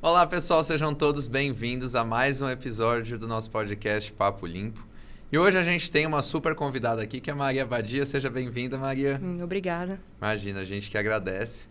Olá, pessoal, sejam todos bem-vindos a mais um episódio do nosso podcast Papo Limpo. E hoje a gente tem uma super convidada aqui, que é a Maria Badia. Seja bem-vinda, Maria. Obrigada. Imagina, a gente que agradece.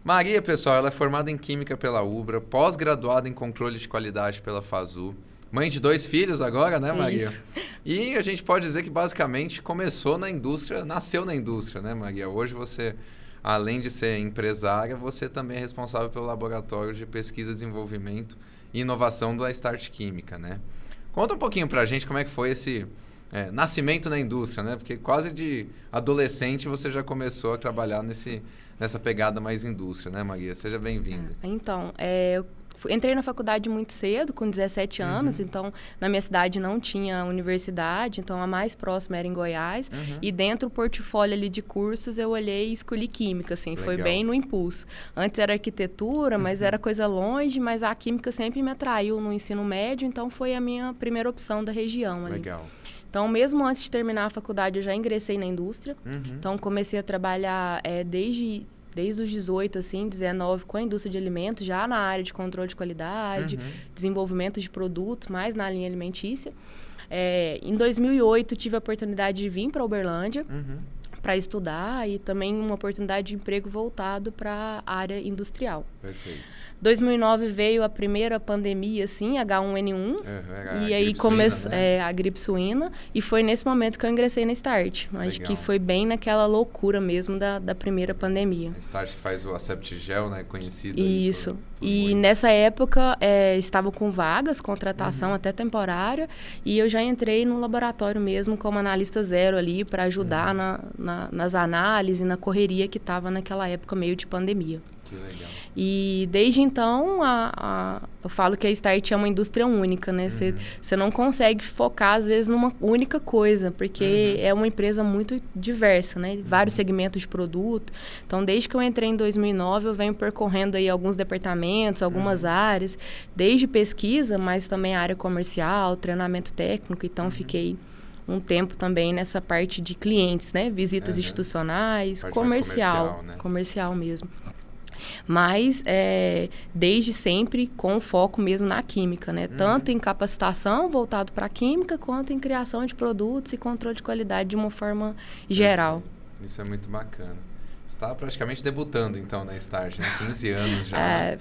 Maria, pessoal, ela é formada em Química pela UBRA, pós-graduada em Controle de Qualidade pela FASU, mãe de 2 filhos agora, né, Maria? Isso. E a gente pode dizer que basicamente começou na indústria, nasceu na indústria, né, Maria? Hoje você, além de ser empresária, você também é responsável pelo laboratório de pesquisa, desenvolvimento e inovação da Start Química, né? Conta um pouquinho pra gente como é que foi esse nascimento na indústria, né? Porque quase de adolescente você já começou a trabalhar nessa pegada mais indústria, né, Maria? Seja bem-vinda. Então, eu entrei na faculdade muito cedo, com 17 anos, então na minha cidade não tinha universidade, então a mais próxima era em Goiás, e dentro do portfólio ali de cursos eu olhei e escolhi Química, assim, Legal. foi bem no impulso. Antes era arquitetura, mas era coisa longe, mas a Química sempre me atraiu no ensino médio, então foi a minha primeira opção da região ali. Legal. Então, mesmo antes de terminar a faculdade, eu já ingressei na indústria, então comecei a trabalhar desde os 18, assim, 19, com a indústria de alimentos, já na área de controle de qualidade, desenvolvimento de produtos, mais na linha alimentícia. Em 2008, tive a oportunidade de vir para Uberlândia para estudar e também uma oportunidade de emprego voltado para a área industrial. Perfeito. 2009 veio a primeira pandemia, assim, H1N1, e aí começou a gripe suína, e foi nesse momento que eu ingressei na Start. Acho que foi bem naquela loucura mesmo da primeira pandemia. A Start que faz o Aseptigel, né, conhecido. Isso. Por E muitos. nessa época estava com vagas, contratação até temporária, e eu já entrei no laboratório mesmo como analista zero ali para ajudar nas análises e na correria que estava naquela época meio de pandemia. Que legal. E desde então, eu falo que a Start é uma indústria única, né? Você não consegue focar, às vezes, numa única coisa, porque é uma empresa muito diversa, né? Vários segmentos de produto. Então, desde que eu entrei em 2009, eu venho percorrendo aí alguns departamentos, algumas áreas, desde pesquisa, mas também a área comercial, treinamento técnico. Então, fiquei um tempo também nessa parte de clientes, né? Visitas institucionais, Parte mais comercial, né? comercial mesmo. Mas desde sempre com foco mesmo na química, né? Tanto em capacitação voltado para a química, quanto em criação de produtos e controle de qualidade de uma forma geral. Isso é muito bacana. Você está praticamente debutando, então, na Start, né? 15 anos já.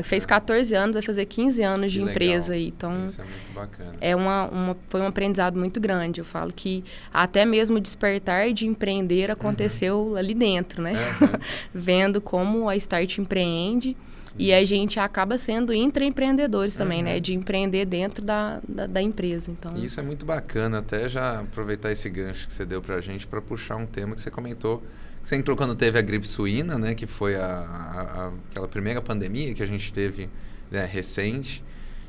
Fez 14 anos, vai fazer 15 anos de legal. empresa aí. Então, isso é muito bacana. Foi um aprendizado muito grande. Eu falo que até mesmo o despertar de empreender aconteceu ali dentro, né? Vendo como a Start empreende. E a gente acaba sendo intraempreendedores também, né? De empreender dentro da empresa. Então, isso é muito bacana. Até já aproveitar esse gancho que você deu pra gente para puxar um tema que você comentou. Você entrou quando teve a gripe suína, né? Que foi aquela primeira pandemia que a gente teve, né, recente.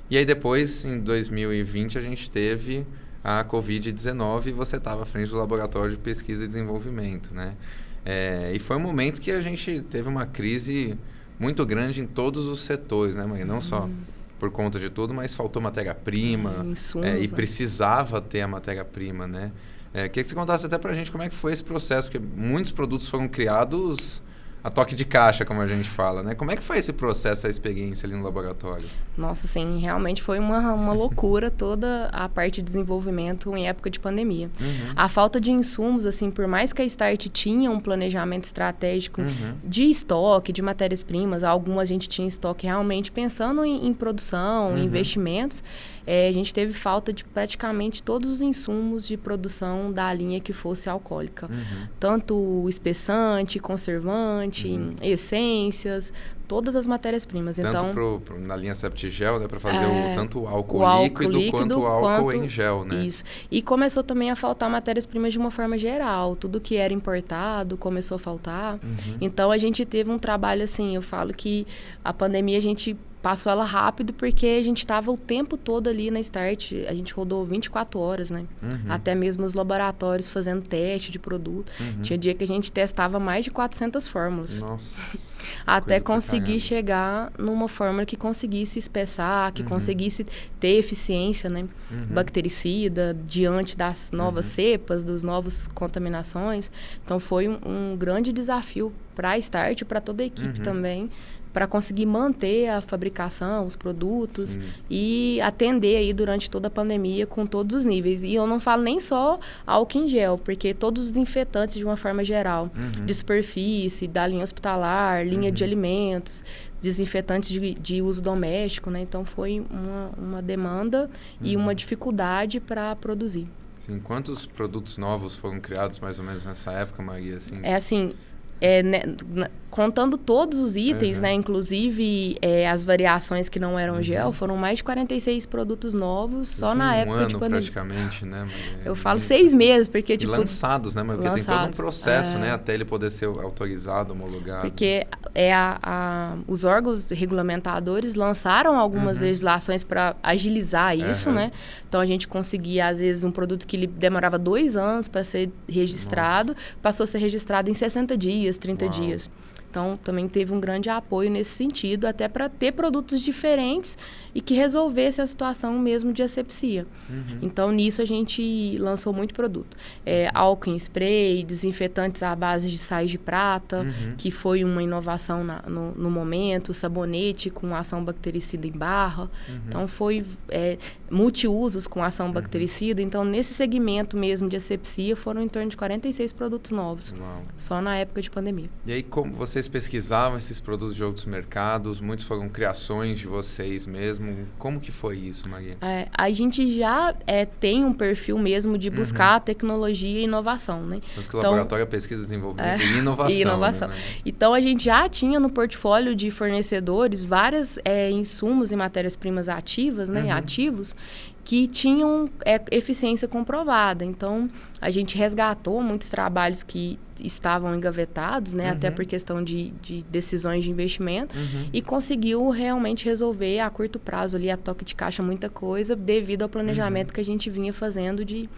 E aí depois, em 2020, a gente teve a Covid-19 e você estava à frente do Laboratório de Pesquisa e Desenvolvimento, né? E foi um momento que a gente teve uma crise muito grande em todos os setores, né, Maria? Não só por conta de tudo, mas faltou matéria-prima e precisava ter a matéria-prima, né? Queria que você contasse até pra gente como é que foi esse processo, porque muitos produtos foram criados a toque de caixa, como a gente fala, né? Como é que foi esse processo, essa experiência ali no laboratório? Nossa, sim, realmente foi uma loucura toda a parte de desenvolvimento em época de pandemia. A falta de insumos, assim, por mais que a Start tinha um planejamento estratégico de estoque, de matérias-primas, algumas a gente tinha estoque realmente pensando em produção, em investimentos, a gente teve falta de praticamente todos os insumos de produção da linha que fosse alcoólica. Tanto espessante, conservante, essências, todas as matérias-primas. Tanto então, na linha Septigel, né, para fazer tanto o álcool líquido quanto o álcool em gel, né? Isso. E começou também a faltar matérias-primas de uma forma geral. Tudo que era importado começou a faltar. Então, a gente teve um trabalho assim, eu falo que a pandemia a gente passou ela rápido porque a gente estava o tempo todo ali na Start. A gente rodou 24 horas, né? Até mesmo os laboratórios fazendo teste de produto. Tinha dia que a gente testava mais de 400 fórmulas. Nossa. Até conseguir chegar numa fórmula que conseguisse espessar, que conseguisse ter eficiência, né? Bactericida, diante das novas cepas, dos novos contaminações. Então, foi um grande desafio para a Start, para toda a equipe também, para conseguir manter a fabricação, os produtos e atender aí durante toda a pandemia com todos os níveis. E eu não falo nem só álcool em gel, porque todos os desinfetantes de uma forma geral, de superfície, da linha hospitalar, linha de alimentos, desinfetantes de uso doméstico, né? Então foi uma demanda e uma dificuldade para produzir. Sim, quantos produtos novos foram criados mais ou menos nessa época, Maria? Assim? É assim, contando todos os itens, né, inclusive as variações que não eram gel, foram mais de 46 produtos novos só na época de pandemia. Praticamente, né? Eu falo 6 meses, porque tipo... lançados, né? Mas porque tem todo um processo, né? Até ele poder ser autorizado, homologado. Porque os órgãos regulamentadores lançaram algumas legislações para agilizar isso, né? Então, a gente conseguia, às vezes, um produto que ele demorava 2 anos para ser registrado, passou a ser registrado em 60 dias, 30 dias. Então, também teve um grande apoio nesse sentido, até para ter produtos diferentes e que resolvesse a situação mesmo de asepsia. Então, nisso a gente lançou muito produto. Álcool em spray, desinfetantes à base de sais de prata, que foi uma inovação no momento, sabonete com ação bactericida em barra. Então, foi multiusos com ação bactericida. Então, nesse segmento mesmo de asepsia, foram em torno de 46 produtos novos, só na época de pandemia. E aí, como vocês pesquisavam esses produtos de outros mercados? Muitos foram criações de vocês mesmo? Como que foi isso, Maria? A gente já tem um perfil mesmo de buscar tecnologia e inovação, né? Tanto que o laboratório é pesquisa, desenvolvimento e inovação. E inovação. Né? Então, a gente já tinha no portfólio de fornecedores vários insumos e matérias-primas ativas, né? Ativos, que tinham eficiência comprovada. Então, a gente resgatou muitos trabalhos que estavam engavetados, né, até por questão de decisões de investimento, e conseguiu realmente resolver a curto prazo ali, a toque de caixa, muita coisa, devido ao planejamento que a gente vinha fazendo de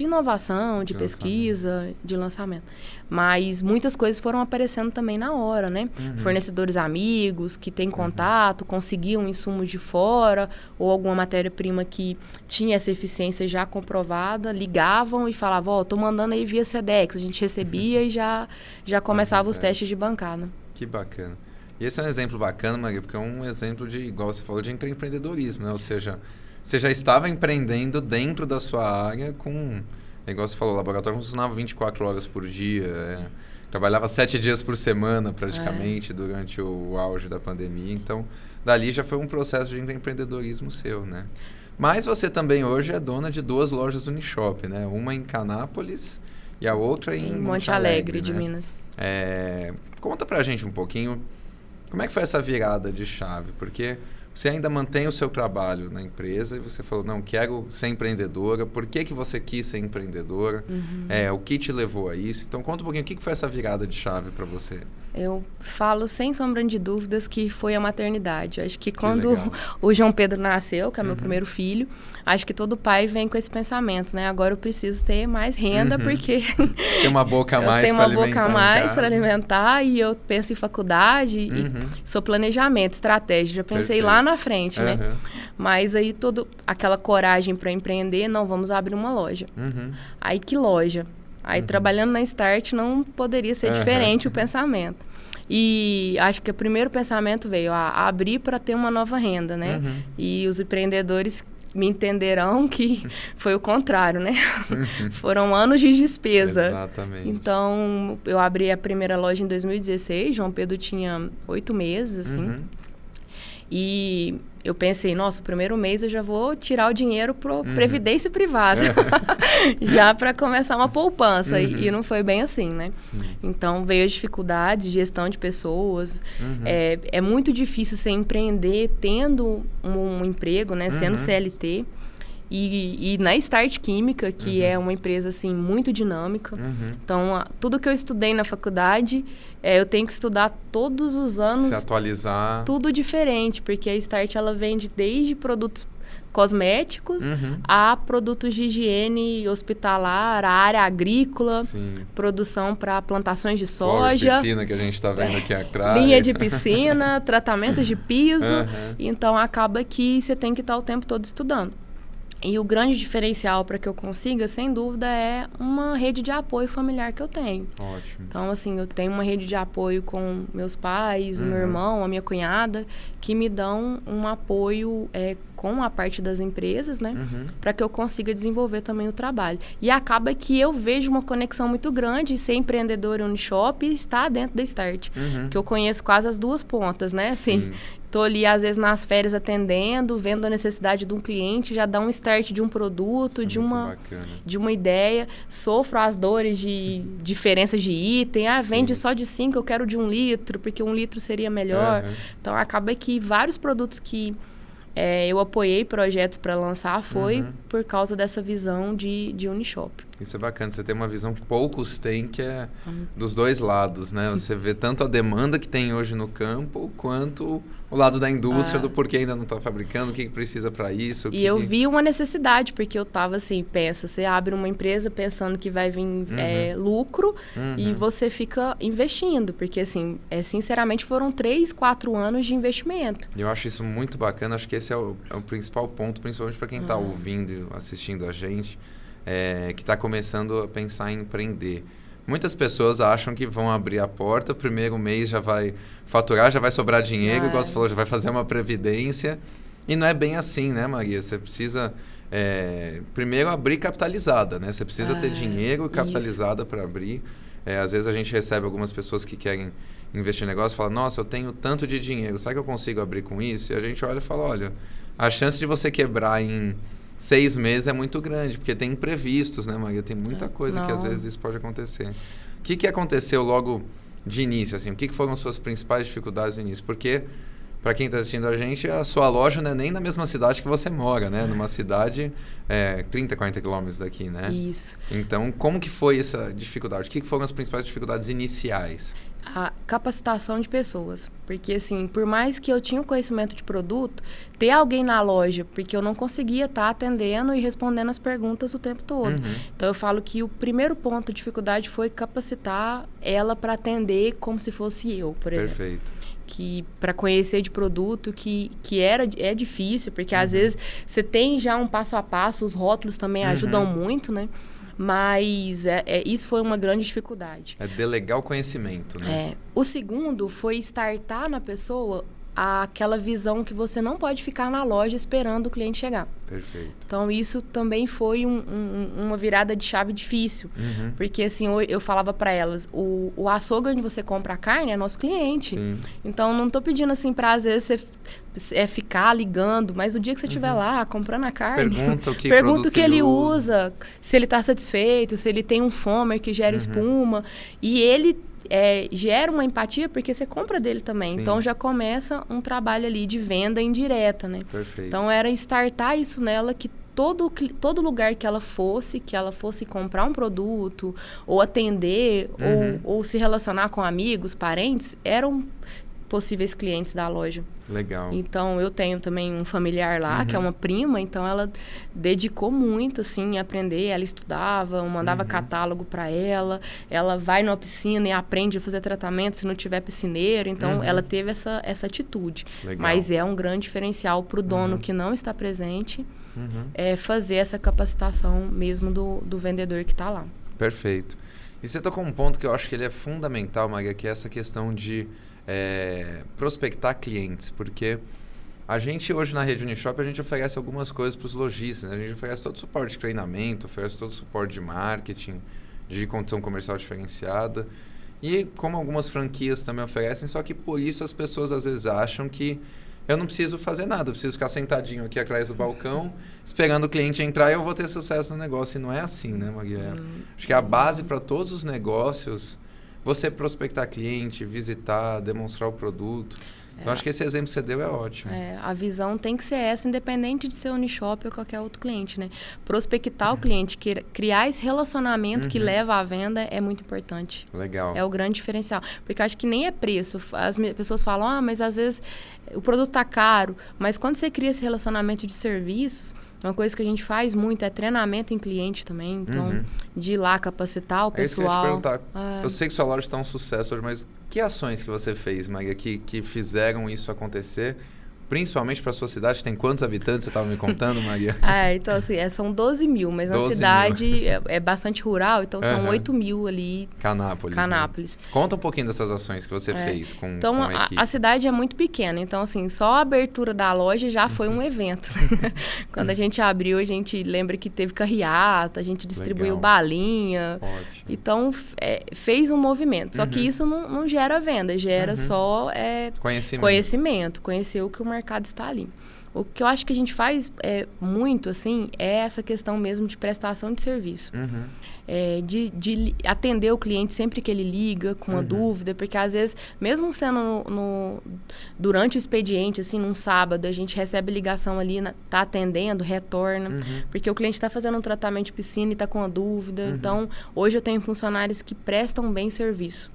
inovação, de pesquisa, de lançamento. Mas muitas coisas foram aparecendo também na hora, né? Fornecedores amigos que têm contato, conseguiam insumos de fora ou alguma matéria-prima que tinha essa eficiência já comprovada, ligavam e falavam, tô mandando aí via Sedex. A gente recebia e já começava os testes de bancada. Que bacana. E esse é um exemplo bacana, Maria, porque é um exemplo de, igual você falou, de empreendedorismo, né? Ou seja, você já estava empreendendo dentro da sua área com... Igual você falou, o laboratório funcionava 24 horas por dia, trabalhava 7 dias por semana praticamente durante o auge da pandemia. Então, dali já foi um processo de empreendedorismo seu, né? Mas você também hoje é dona de 2 lojas Unishop, né? Uma em Canápolis e a outra em Monte Alegre, né? de Minas. Conta pra gente um pouquinho como é que foi essa virada de chave, porque... Você ainda mantém o seu trabalho na empresa e você falou, não, quero ser empreendedora. Por que você quis ser empreendedora? O que te levou a isso? Então, conta um pouquinho, o que foi essa virada de chave para você? Eu falo sem sombra de dúvidas que foi a maternidade. Acho que quando o João Pedro nasceu, que é meu primeiro filho, acho que todo pai vem com esse pensamento, né? Agora eu preciso ter mais renda porque... Tem uma boca a mais para alimentar. Tem uma boca a mais para alimentar e eu penso em faculdade e sou planejamento, estratégia. Já pensei lá na frente, né? Mas aí aquela coragem para empreender, não, vamos abrir uma loja. Aí que loja? Aí trabalhando na Start não poderia ser diferente o pensamento. E acho que o primeiro pensamento veio a abrir para ter uma nova renda, né? E os empreendedores me entenderão que foi o contrário, né? Foram anos de despesa. Exatamente. Então, eu abri a primeira loja em 2016, João Pedro tinha 8 meses, assim. E eu pensei, nossa, o primeiro mês eu já vou tirar o dinheiro para previdência privada, já para começar uma poupança. E não foi bem assim, né? Então, veio as dificuldades, gestão de pessoas. É muito difícil você empreender tendo um emprego, né? Sendo CLT. E na Start Química, que é uma empresa assim, muito dinâmica. Então, tudo que eu estudei na faculdade, eu tenho que estudar todos os anos. Se atualizar. Tudo diferente, porque a Start ela vende desde produtos cosméticos a produtos de higiene hospitalar, a área agrícola, produção para plantações de soja. De piscina que a gente está vendo aqui atrás. Linha de piscina, tratamentos de piso. Então, acaba que você tem que estar o tempo todo estudando. E o grande diferencial para que eu consiga, sem dúvida, é uma rede de apoio familiar que eu tenho. Ótimo. Então, assim, eu tenho uma rede de apoio com meus pais, o meu irmão, a minha cunhada, que me dão um apoio com a parte das empresas, né? Para que eu consiga desenvolver também o trabalho. E acaba que eu vejo uma conexão muito grande, ser empreendedor em Unishop e estar dentro da Start. Que eu conheço quase as duas pontas, né? Assim, tô ali, às vezes, nas férias atendendo, vendo a necessidade de um cliente, já dá um start de um produto, de uma ideia. Sofro as dores de diferenças de item. Vende só de 5, eu quero de 1 litro, porque 1 litro seria melhor. Então, acaba que vários produtos que eu apoiei projetos para lançar foi por causa dessa visão de Unishop. Isso é bacana, você tem uma visão que poucos têm, que é dos dois lados, né? Você vê tanto a demanda que tem hoje no campo, quanto o lado da indústria, do porquê ainda não está fabricando, o que precisa para isso. E eu vi uma necessidade, porque eu estava assim, você abre uma empresa pensando que vai vir lucro e você fica investindo, porque assim, sinceramente foram 3, 4 anos de investimento. Eu acho isso muito bacana, acho que esse é o principal ponto, principalmente para quem está ouvindo e assistindo a gente, que está começando a pensar em empreender. Muitas pessoas acham que vão abrir a porta, o primeiro mês já vai faturar, já vai sobrar dinheiro, igual você falou, já vai fazer uma previdência. E não é bem assim, né, Maria? Você precisa primeiro abrir capitalizada, né? Você precisa ter dinheiro capitalizada para abrir. Às vezes a gente recebe algumas pessoas que querem investir em negócio e falam, nossa, eu tenho tanto de dinheiro, será que eu consigo abrir com isso? E a gente olha e fala, olha, a chance de você quebrar em 6 meses é muito grande, porque tem imprevistos, né, Maria? Tem muita coisa que às vezes isso pode acontecer. O que aconteceu logo de início, assim? O que foram as suas principais dificuldades no início? Porque, para quem está assistindo a gente, a sua loja não é nem na mesma cidade que você mora, né? Numa cidade 30, 40 quilômetros daqui, né? Isso. Então, como que foi essa dificuldade? O que foram as principais dificuldades iniciais? A capacitação de pessoas. Porque, assim, por mais que eu tinha o conhecimento de produto, ter alguém na loja, porque eu não conseguia estar atendendo e respondendo as perguntas o tempo todo. Então, eu falo que o primeiro ponto de dificuldade foi capacitar ela para atender como se fosse eu, por exemplo. Perfeito. Que para conhecer de produto que é difícil, porque às vezes você tem já um passo a passo, os rótulos também ajudam muito, né? Mas isso foi uma grande dificuldade. É delegar o conhecimento, né? O segundo foi startar na pessoa aquela visão que você não pode ficar na loja esperando o cliente chegar. Perfeito. Então, isso também foi uma virada de chave difícil. Porque, assim, eu falava para elas, o açougue onde você compra a carne é nosso cliente. Sim. Então, não tô pedindo, assim, para às vezes você ficar ligando, mas o dia que você estiver lá comprando a carne, pergunta o que ele usa, se ele está satisfeito, se ele tem um foamer que gera espuma. E ele gera uma empatia porque você compra dele também. Sim. Então, já começa um trabalho ali de venda indireta, né? Perfeito. Então, era startar isso nela, que todo lugar que ela fosse comprar um produto, ou atender, ou se relacionar com amigos, parentes, eram possíveis clientes da loja. Legal. Então, eu tenho também um familiar lá, que é uma prima, então ela dedicou muito, assim, a aprender. Ela estudava, eu mandava catálogo para ela vai numa piscina e aprende a fazer tratamento se não tiver piscineiro. Então, ela teve essa atitude. Legal. Mas é um grande diferencial para o dono que não está presente, fazer essa capacitação mesmo do vendedor que está lá. Perfeito. E você tocou um ponto que eu acho que ele é fundamental, Maria, que é essa questão de prospectar clientes, porque a gente hoje na rede Unishop, a gente oferece algumas coisas para os lojistas, né? A gente oferece todo o suporte de treinamento, oferece todo o suporte de marketing, de condição comercial diferenciada, e como algumas franquias também oferecem, só que por isso as pessoas às vezes acham que eu não preciso fazer nada, eu preciso ficar sentadinho aqui atrás do balcão, esperando o cliente entrar e eu vou ter sucesso no negócio. E não é assim, né, Maria? Acho que a base para todos os negócios, você prospectar cliente, visitar, demonstrar o produto. Então, acho que esse exemplo que você deu é ótimo. A visão tem que ser essa, independente de ser Unishop ou qualquer outro cliente, né? Prospectar o cliente, criar esse relacionamento que leva à venda é muito importante. Legal. É o grande diferencial. Porque eu acho que nem é preço. As pessoas falam, mas às vezes o produto está caro. Mas quando você cria esse relacionamento de serviços, uma coisa que a gente faz muito é treinamento em cliente também. Então, de ir lá capacitar o pessoal. Isso que eu ia te perguntar. Eu sei que sua loja está um sucesso hoje, mas que ações que você fez, Maria, que fizeram isso acontecer principalmente para a sua cidade, tem quantos habitantes? Você estava me contando, Maria? Então assim, são 12 mil, mas na cidade é bastante rural, então são 8 mil ali. Canápolis. Né? Conta um pouquinho dessas ações que você fez com a equipe. A cidade é muito pequena, então assim, só a abertura da loja já foi um evento. Quando a gente abriu, a gente lembra que teve carreata, a gente distribuiu balinha. Ótimo. Então, fez um movimento. Só que isso não gera venda, gera só conhecimento, conhecer o que o mercado está ali. O que eu acho que a gente faz muito, assim, é essa questão mesmo de prestação de serviço. De atender o cliente sempre que ele liga com uma dúvida, porque às vezes, mesmo sendo durante o expediente, assim, num sábado, a gente recebe ligação ali, tá atendendo, retorna, porque o cliente está fazendo um tratamento de piscina e está com uma dúvida. Então, hoje eu tenho funcionários que prestam bem serviço.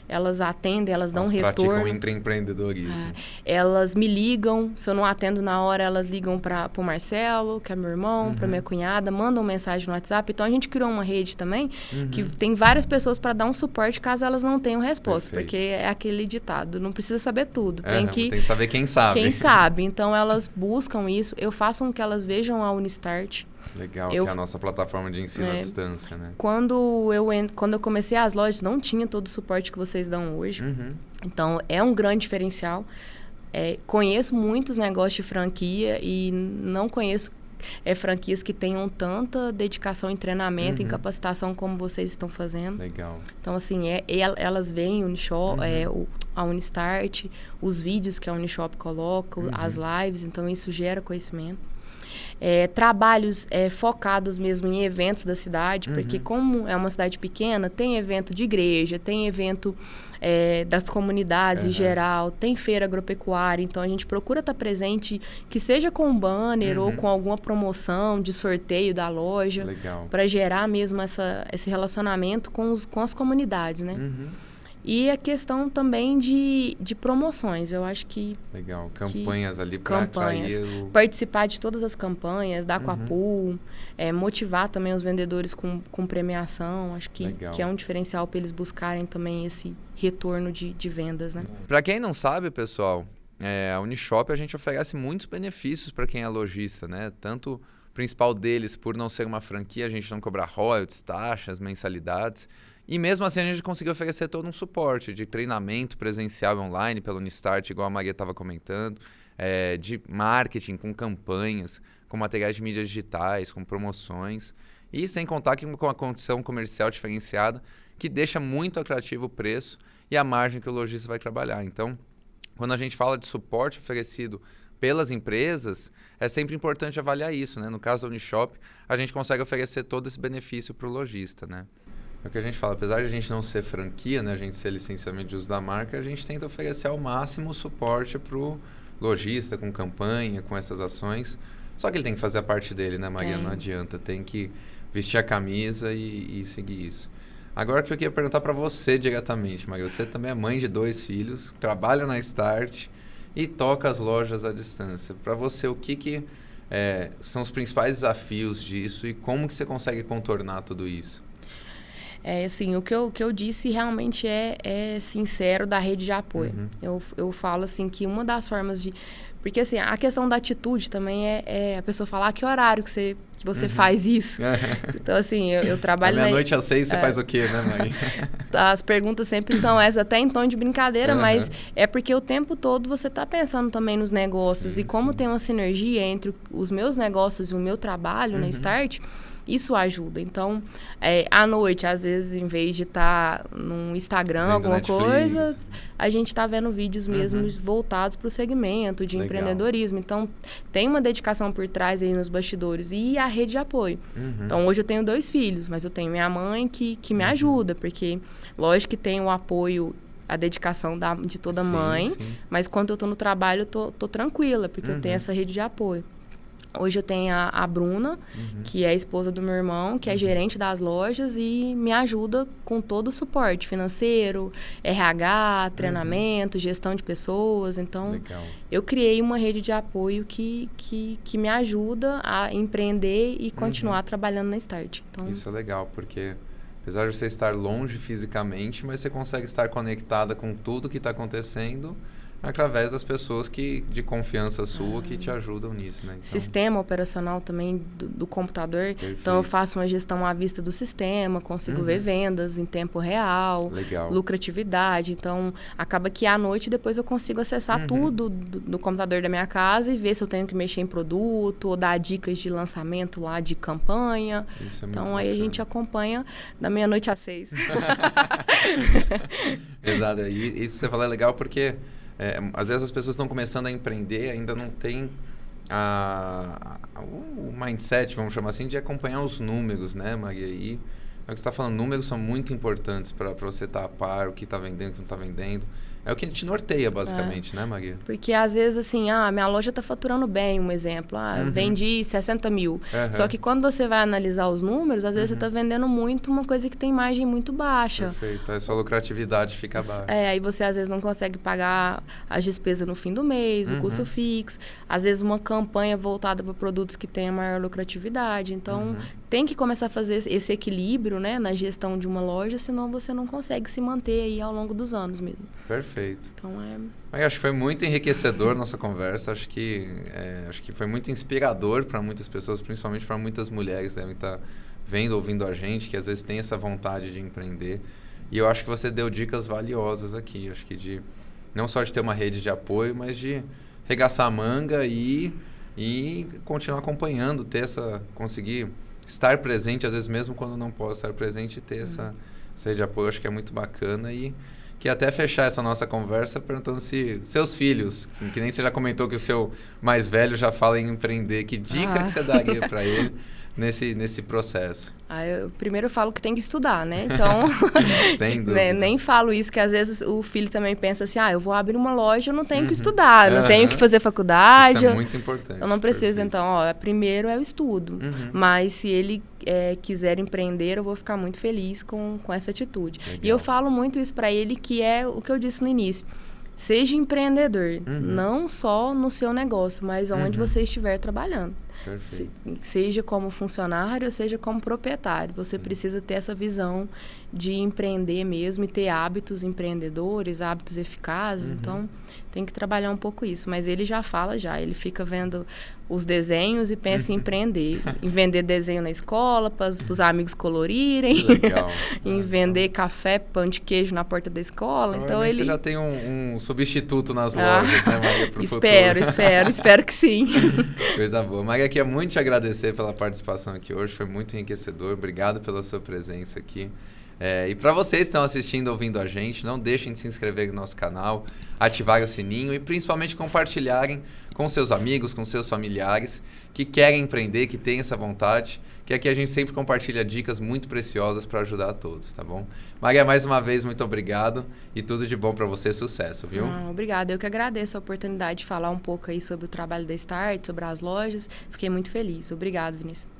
Elas atendem, elas dão retorno. Praticam empreendedorismo. Elas me ligam, se eu não atendo na hora, elas ligam para o Marcelo, que é meu irmão, para minha cunhada, mandam mensagem no WhatsApp. Então, a gente criou uma rede também, que tem várias pessoas para dar um suporte caso elas não tenham resposta. Perfeito. Porque é aquele ditado, não precisa saber tudo. Tem que saber quem sabe. Quem sabe. Então, elas buscam isso. Eu faço com que elas vejam a Unistart. Legal, que é a nossa plataforma de ensino à distância, né? Quando eu comecei as lojas, não tinha todo o suporte que vocês dão hoje. Então, é um grande diferencial. Conheço muitos negócios de franquia e não conheço franquias que tenham tanta dedicação em treinamento, em capacitação como vocês estão fazendo. Legal. Então, assim, elas veem o Unishop, a Unistart, os vídeos que a Unishop coloca, as lives, então isso gera conhecimento. Trabalhos focados mesmo em eventos da cidade, porque como é uma cidade pequena, tem evento de igreja, tem evento das comunidades em geral, tem feira agropecuária, então a gente procura estar presente, que seja com um banner ou com alguma promoção de sorteio da loja, para gerar mesmo esse relacionamento com as comunidades, né? E a questão também de promoções, eu acho que... Legal, campanhas ali para atrair participar de todas as campanhas, dar com a pool, motivar também os vendedores com premiação, acho que é um diferencial para eles buscarem também esse retorno de vendas, né? Para quem não sabe, pessoal, a Unishop a gente oferece muitos benefícios para quem é lojista, né? Tanto o principal deles, por não ser uma franquia, a gente não cobrar royalties, taxas, mensalidades. E mesmo assim a gente conseguiu oferecer todo um suporte de treinamento presencial online pela Unistart, igual a Maria estava comentando, de marketing com campanhas, com materiais de mídias digitais, com promoções. E sem contar que com a condição comercial diferenciada, que deixa muito atrativo o preço e a margem que o lojista vai trabalhar. Então, quando a gente fala de suporte oferecido pelas empresas, é sempre importante avaliar isso, né? No caso da Unishop, a gente consegue oferecer todo esse benefício para o lojista, né? É o que a gente fala, apesar de a gente não ser franquia, né, a gente ser licenciamento de uso da marca, a gente tenta oferecer ao máximo suporte para o lojista, com campanha, com essas ações. Só que ele tem que fazer a parte dele, né, Maria? Não adianta, tem que vestir a camisa e seguir isso. Agora que eu queria perguntar para você diretamente, Maria, você também é mãe de 2 filhos, trabalha na Start e toca as lojas à distância. Para você, o que são os principais desafios disso e como que você consegue contornar tudo isso? Assim, o que eu disse realmente é sincero da rede de apoio. Eu falo, assim, que uma das formas de... Porque, assim, a questão da atitude também é a pessoa falar que horário que você faz isso. Então, assim, eu trabalho... Da meia-noite às 6 você faz o quê, né, Mãe? As perguntas sempre são essas, até em tom de brincadeira, mas é porque o tempo todo você está pensando também nos negócios. E como tem uma sinergia entre os meus negócios e o meu trabalho na Start... Isso ajuda. Então, à noite, às vezes, em vez de estar no Instagram, alguma coisa, a gente está vendo vídeos mesmo voltados para o segmento de empreendedorismo. Então, tem uma dedicação por trás aí nos bastidores e a rede de apoio. Então, hoje eu tenho 2 filhos, mas eu tenho minha mãe que me ajuda, porque, lógico que tem o apoio, a dedicação de toda mãe, mas quando eu estou no trabalho, eu tô tranquila, porque eu tenho essa rede de apoio. Hoje eu tenho a Bruna, que é a esposa do meu irmão, que é gerente das lojas e me ajuda com todo o suporte financeiro, RH, treinamento, gestão de pessoas. Então, eu criei uma rede de apoio que me ajuda a empreender e continuar trabalhando na Start. Então, isso é legal, porque apesar de você estar longe fisicamente, mas você consegue estar conectada com tudo que está acontecendo através das pessoas de confiança sua que te ajudam nisso, né? Então, sistema operacional também do computador. Perfeito. Então, eu faço uma gestão à vista do sistema, consigo ver vendas em tempo real, legal. lucratividade. Então, acaba que à noite depois eu consigo acessar tudo do computador da minha casa e ver se eu tenho que mexer em produto ou dar dicas de lançamento lá de campanha. Isso é muito então, aí a gente acompanha da meia-noite às 6. Exato. E isso que você falou é legal porque às vezes as pessoas estão começando a empreender, ainda não tem o mindset, vamos chamar assim, de acompanhar os números, né, Maria? E é o que você está falando, números são muito importantes para você estar a par, o que está vendendo, o que não está vendendo. É o que te norteia, basicamente, né, Maria? Porque, às vezes, assim, minha loja está faturando bem, um exemplo. Vendi 60 mil. Só que quando você vai analisar os números, às vezes você está vendendo muito uma coisa que tem margem muito baixa. Perfeito. Aí sua lucratividade fica baixa. Aí você, às vezes, não consegue pagar as despesas no fim do mês, o custo fixo. Às vezes, uma campanha voltada para produtos que tenham maior lucratividade. Então, tem que começar a fazer esse equilíbrio, né, na gestão de uma loja, senão você não consegue se manter aí ao longo dos anos mesmo. Perfeito. Então, acho que foi muito enriquecedor nossa conversa. Acho que foi muito inspirador para muitas pessoas, principalmente para muitas mulheres que devem estar vendo, ouvindo a gente, que às vezes tem essa vontade de empreender. E eu acho que você deu dicas valiosas aqui. Acho que não só de ter uma rede de apoio, mas de regaçar a manga e continuar acompanhando, conseguir estar presente, às vezes mesmo quando não posso estar presente, e ter essa rede de apoio. Acho que é muito bacana. E que até fechar essa nossa conversa perguntando se seus filhos, que nem você já comentou que o seu mais velho já fala em empreender, que dica que você daria para ele nesse processo? Eu primeiro falo que tem que estudar, né? Então, sem dúvida. Nem falo isso, que às vezes o filho também pensa assim, eu vou abrir uma loja, eu não tenho que estudar, eu não tenho que fazer faculdade. Isso é muito importante. Eu não preciso, então, primeiro é o estudo. Mas se ele quiser empreender, eu vou ficar muito feliz com essa atitude. Legal. E eu falo muito isso para ele, que é o que eu disse no início. Seja empreendedor, não só no seu negócio, mas onde você estiver trabalhando. Seja como funcionário, seja como proprietário. Você precisa ter essa visão de empreender mesmo e ter hábitos empreendedores, hábitos eficazes. Então, tem que trabalhar um pouco isso. Mas ele já fala, ele fica vendo os desenhos e pensa em empreender. Em vender desenho na escola, para os amigos colorirem. Legal. Em vender café, pão de queijo na porta da escola. Então, você já tem um substituto nas lojas, né, Maria, pro futuro? Espero que sim. Coisa boa. Maria, queria muito te agradecer pela participação aqui hoje, foi muito enriquecedor. Obrigado pela sua presença aqui. E para vocês que estão assistindo, ouvindo a gente, não deixem de se inscrever no nosso canal, ativar o sininho e principalmente compartilharem com seus amigos, com seus familiares que querem empreender, que têm essa vontade, que aqui a gente sempre compartilha dicas muito preciosas para ajudar a todos, tá bom? Maria, mais uma vez, muito obrigado e tudo de bom para você, sucesso, viu? Obrigada, eu que agradeço a oportunidade de falar um pouco aí sobre o trabalho da Start, sobre as lojas, fiquei muito feliz. Obrigado, Vinícius.